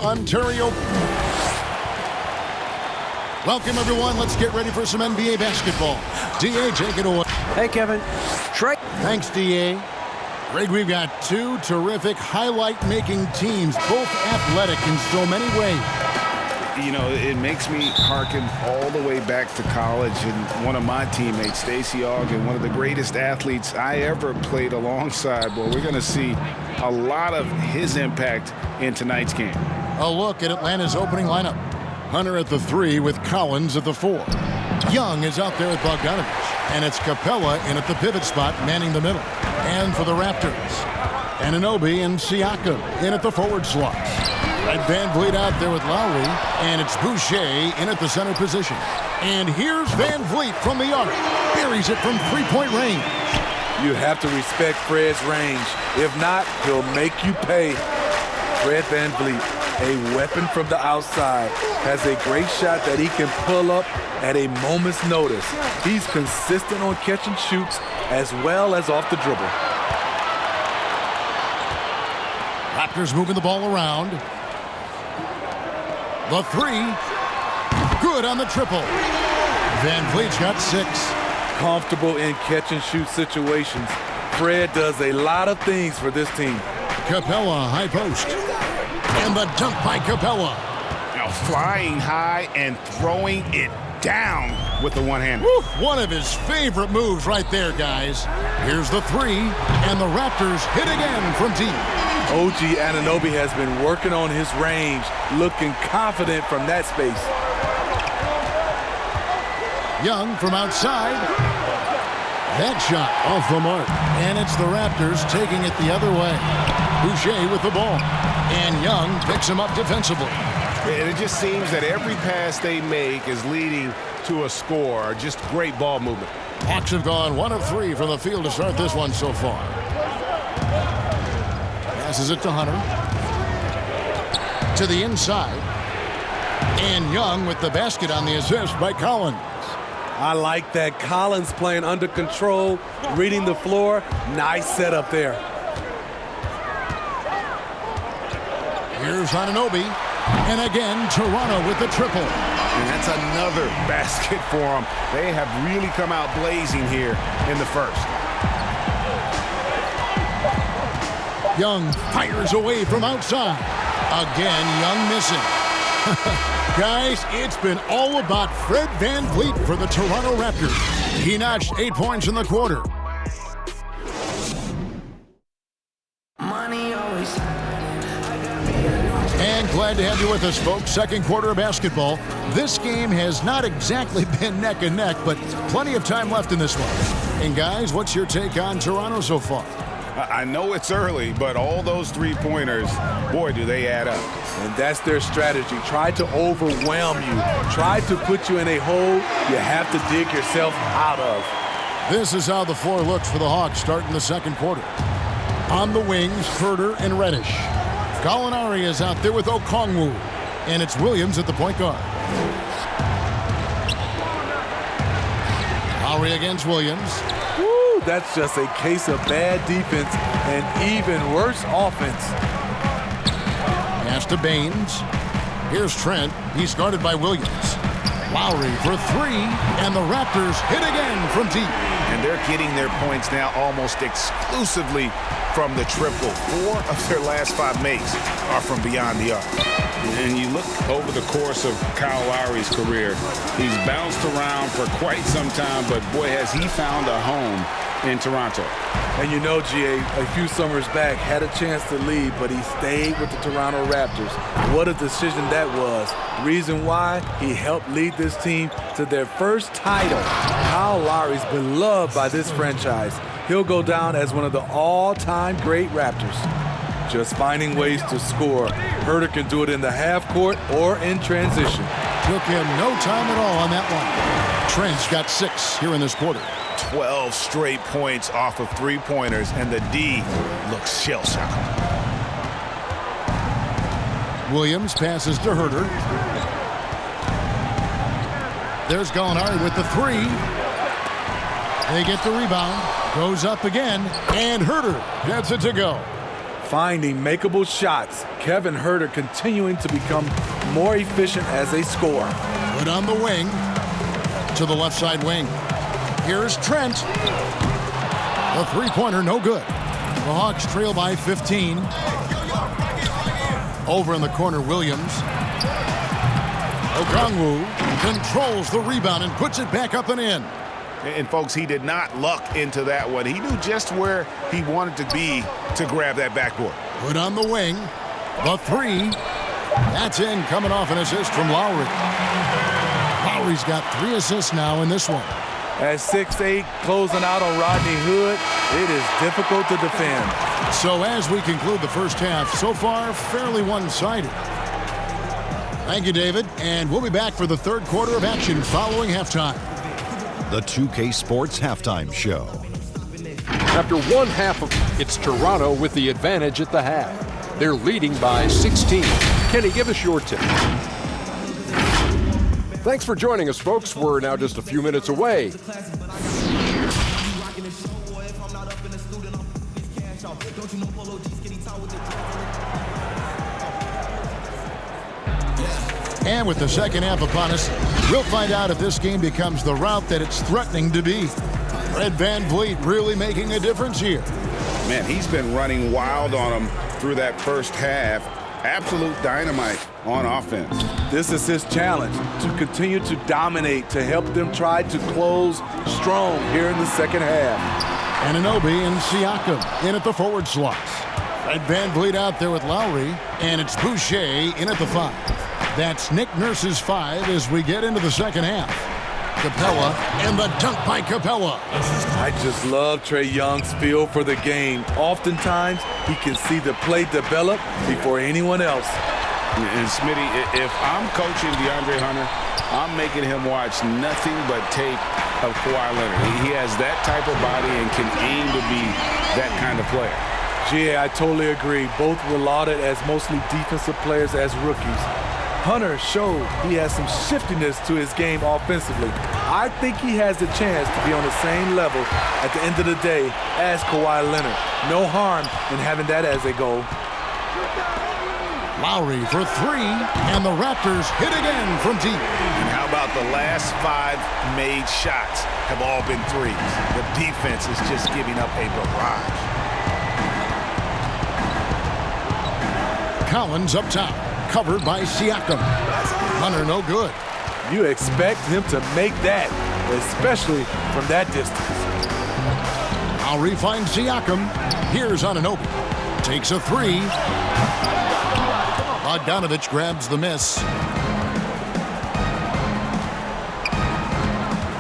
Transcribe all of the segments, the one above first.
Ontario. Welcome, everyone. Let's get ready for some NBA basketball. D.A., take it away. Hey, Kevin. Trey. Thanks, D.A. Greg, we've got two terrific highlight-making teams, both athletic in so many ways. You know, it makes me hearken all the way back to college, and one of my teammates, Stacey Ogden, one of the greatest athletes I ever played alongside. Well, we're going to see a lot of his impact in tonight's game. A look at Atlanta's opening lineup. Hunter at the 3 with Collins at the 4. Young is out there with Bogdanovich, and it's Capella in at the pivot spot, manning the middle. And for the Raptors, Anunoby and Siakam in at the forward slots. Red Van Vliet out there with Lowry, and it's Boucher in at the center position. And here's Van Vliet from the arc. Buries it from three-point range. You have to respect Fred's range. If not, he'll make you pay. Fred Van Vliet, a weapon from the outside, has a great shot that he can pull up at a moment's notice. He's consistent on catch and shoots as well as off the dribble. Raptors moving the ball around. The 3, good on the triple. Van Vliet's got 6. Comfortable in catch-and-shoot situations. Fred does a lot of things for this team. Capella, high post. And the dunk by Capella. Now flying high and throwing it down with the one-hander. One of his favorite moves right there, guys. Here's the 3, and the Raptors hit again from deep. OG Anunoby has been working on his range, looking confident from that space. Young from outside. That shot off the mark. And it's the Raptors taking it the other way. Boucher with the ball. And Young picks him up defensively. And it just seems that every pass they make is leading to a score. Just great ball movement. Hawks have gone 1 of 3 from the field to start this one so far. Passes it to Hunter. To the inside. And Young with the basket on the assist by Collins. I like that. Collins playing under control, reading the floor. Nice setup there. Here's Anunoby. And again, Toronto with the triple. And that's another basket for them. They have really come out blazing here in the first. Young fires away from outside. Again, Young missing. Guys, it's been all about Fred Van Vliet for the Toronto Raptors. He notched 8 points in the quarter. And glad to have you with us, folks. Second quarter of basketball. This game has not exactly been neck and neck, but plenty of time left in this one. And guys, what's your take on Toronto so far? I know it's early, but all those three-pointers, boy, do they add up. And that's their strategy. Try to overwhelm you. Try to put you in a hole you have to dig yourself out of. This is how the floor looks for the Hawks starting the second quarter. On the wings, Herter and Reddish. Gallinari is out there with Okongwu. And it's Williams at the point guard. Lowry against Williams. That's just a case of bad defense and even worse offense. Pass to Baines. Here's Trent. He's guarded by Williams. Lowry for 3, and the Raptors hit again from deep. And they're getting their points now almost exclusively from the triple. 4 of their last 5 makes are from beyond the arc. And you look over the course of Kyle Lowry's career, he's bounced around for quite some time, but boy, has he found a home in Toronto. And you know, GA, a few summers back, had a chance to leave, but he stayed with the Toronto Raptors. What a decision that was. Reason why? He helped lead this team to their first title. Kyle Lowry's beloved by this franchise. He'll go down as one of the all-time great Raptors. Just finding ways to score. Herter can do it in the half court or in transition. Took him no time at all on that one. Trent's got 6 here in this quarter. 12 straight points off of three-pointers, and the D looks shell-shocked. Williams passes to Herter. There's Gallinari with the 3. They get the rebound. Goes up again, and Herter gets it to go. finding makeable shots. Kevin Huerter continuing to become more efficient as a scorer. Put on the wing to the left side wing. Here's Trent. The three-pointer, no good. The Hawks trail by 15. Over in the corner, Williams. Okongwu controls the rebound and puts it back up and in. And, folks, he did not luck into that one. He knew just where he wanted to be to grab that backboard. Put on the wing. The three. That's in, coming off an assist from Lowry. Lowry's got 3 assists now in this one. At 6'8", closing out on Rodney Hood, it is difficult to defend. So as we conclude the first half, so far, fairly one-sided. Thank you, David. And we'll be back for the third quarter of action following halftime. The 2K Sports Halftime Show. After one half of it's Toronto with the advantage at the half. They're leading by 16. Kenny, give us your tip. Thanks for joining us, folks. We're now just a few minutes away. And with the second half upon us, we'll find out if this game becomes the route that it's threatening to be. Fred VanVleet really making a difference here. Man, he's been running wild on him through that first half. Absolute dynamite on offense. This is his challenge, to continue to dominate, to help them try to close strong here in the second half. Anunoby and Siakam in at the forward slots. Fred VanVleet out there with Lowry, and it's Boucher in at the 5. That's Nick Nurse's 5 as we get into the second half. Capella and the dunk by Capella. I just love Trae Young's feel for the game. Oftentimes, he can see the play develop before anyone else. And Smitty, if I'm coaching DeAndre Hunter, I'm making him watch nothing but tape of Kawhi Leonard. He has that type of body and can aim to be that kind of player. Yeah, I totally agree. Both were lauded as mostly defensive players as rookies. Hunter showed he has some shiftiness to his game offensively. I think he has a chance to be on the same level at the end of the day as Kawhi Leonard. No harm in having that as a goal. Lowry for 3, and the Raptors hit again from deep. And how about the last 5 made shots have all been threes? The defense is just giving up a barrage. Collins up top, covered by Siakam. Hunter no good. You expect him to make that, especially from that distance. Lowry finds Siakam. Here's Anunoby. Takes a 3. Bogdanovich grabs the miss.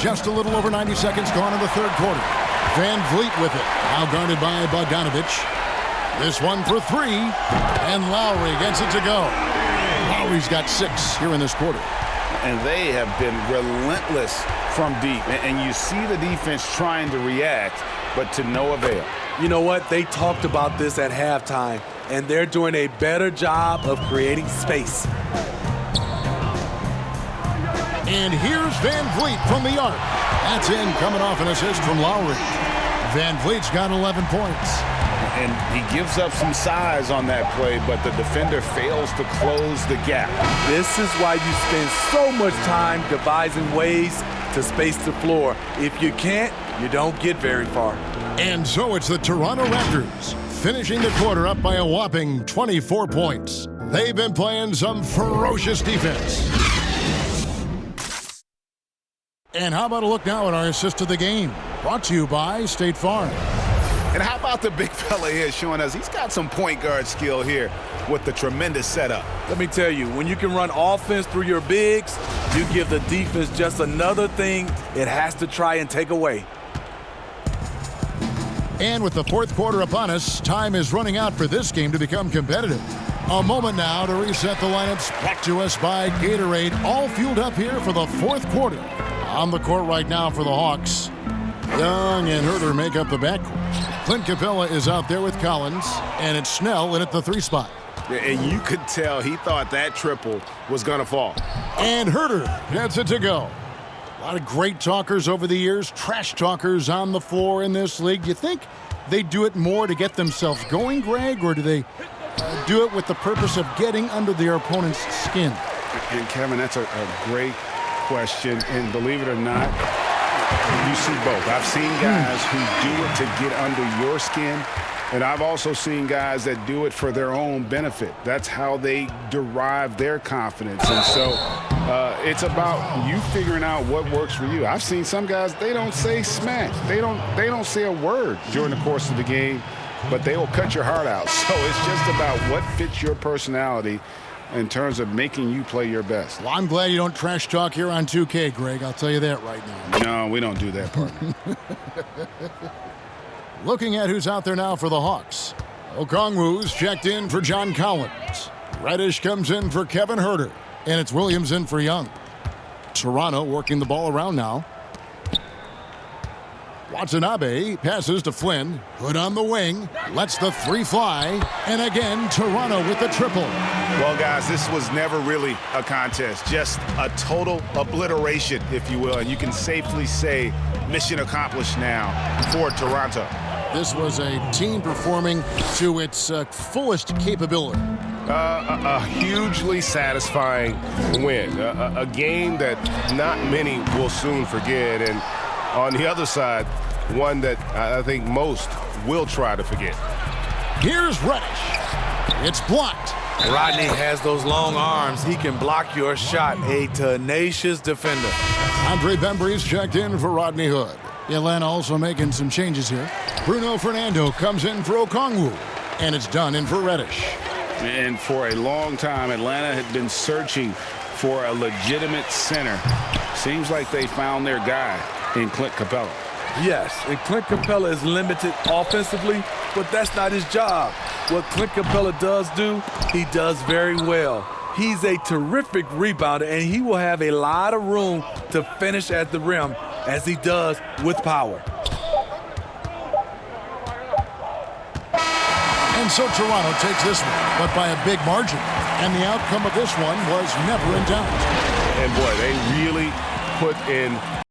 Just a little over 90 seconds gone in the third quarter. VanVleet with it. Now guarded by Bogdanovich. This one for 3. And Lowry gets it to go. Lowry's got 6 here in this quarter. And they have been relentless from deep. And you see the defense trying to react, but to no avail. You know what? They talked about this at halftime, and they're doing a better job of creating space. And here's VanVleet from the arc. That's in, coming off an assist from Lowry. VanVleet's got 11 points. And he gives up some size on that play, but the defender fails to close the gap. This is why you spend so much time devising ways to space the floor. If you can't, you don't get very far. And so it's the Toronto Raptors, finishing the quarter up by a whopping 24 points. They've been playing some ferocious defense. And how about a look now at our assist of the game? Brought to you by State Farm. And how about the big fella here showing us he's got some point guard skill here with the tremendous setup. Let me tell you, when you can run offense through your bigs, you give the defense just another thing it has to try and take away. And with the fourth quarter upon us, time is running out for this game to become competitive. A moment now to reset the lineups. Brought to us by Gatorade, all fueled up here for the fourth quarter. On the court right now for the Hawks. Young and Huerter make up the backcourt. Clint Capella is out there with Collins, and it's Snell in at the 3 spot. And you could tell he thought that triple was going to fall. And Huerter gets it to go. A lot of great talkers over the years, trash talkers on the floor in this league. You think they do it more to get themselves going, Greg, or do they do it with the purpose of getting under their opponent's skin? And Kevin, that's a great question. And believe it or not, you see both. I've seen guys who do it to get under your skin, and I've also seen guys that do it for their own benefit. That's how they derive their confidence. And so it's about you figuring out what works for you. I've seen some guys, they don't say smack. They don't say a word during the course of the game, but they will cut your heart out. So it's just about what fits your personality in terms of making you play your best. Well, I'm glad you don't trash talk here on 2K, Greg. I'll tell you that right now. No, we don't do that, partner. Looking at who's out there now for the Hawks. Okongwu's checked in for John Collins. Reddish comes in for Kevin Huerter. And it's Williams in for Young. Toronto working the ball around now. Watanabe passes to Flynn. Hood on the wing. Lets the three fly. And again, Toronto with the triple. Well, guys, this was never really a contest. Just a total obliteration, if you will. And you can safely say mission accomplished now for Toronto. This was a team performing to its fullest capability. A hugely satisfying win. A game that not many will soon forget. And on the other side, one that I think most will try to forget. Here's Reddish. It's blocked. Rodney has those long arms. He can block your shot. A tenacious defender. Andre Bembry's checked in for Rodney Hood. Atlanta also making some changes here. Bruno Fernando comes in for Okongwu. And it's done in for Reddish. And for a long time, Atlanta had been searching for a legitimate center. Seems like they found their guy in Clint Capella. Yes, and Clint Capella is limited offensively, but that's not his job. What Clint Capella does do, he does very well. He's a terrific rebounder, and he will have a lot of room to finish at the rim, as he does with power. And so Toronto takes this one, but by a big margin. And the outcome of this one was never in doubt. And boy, they really put in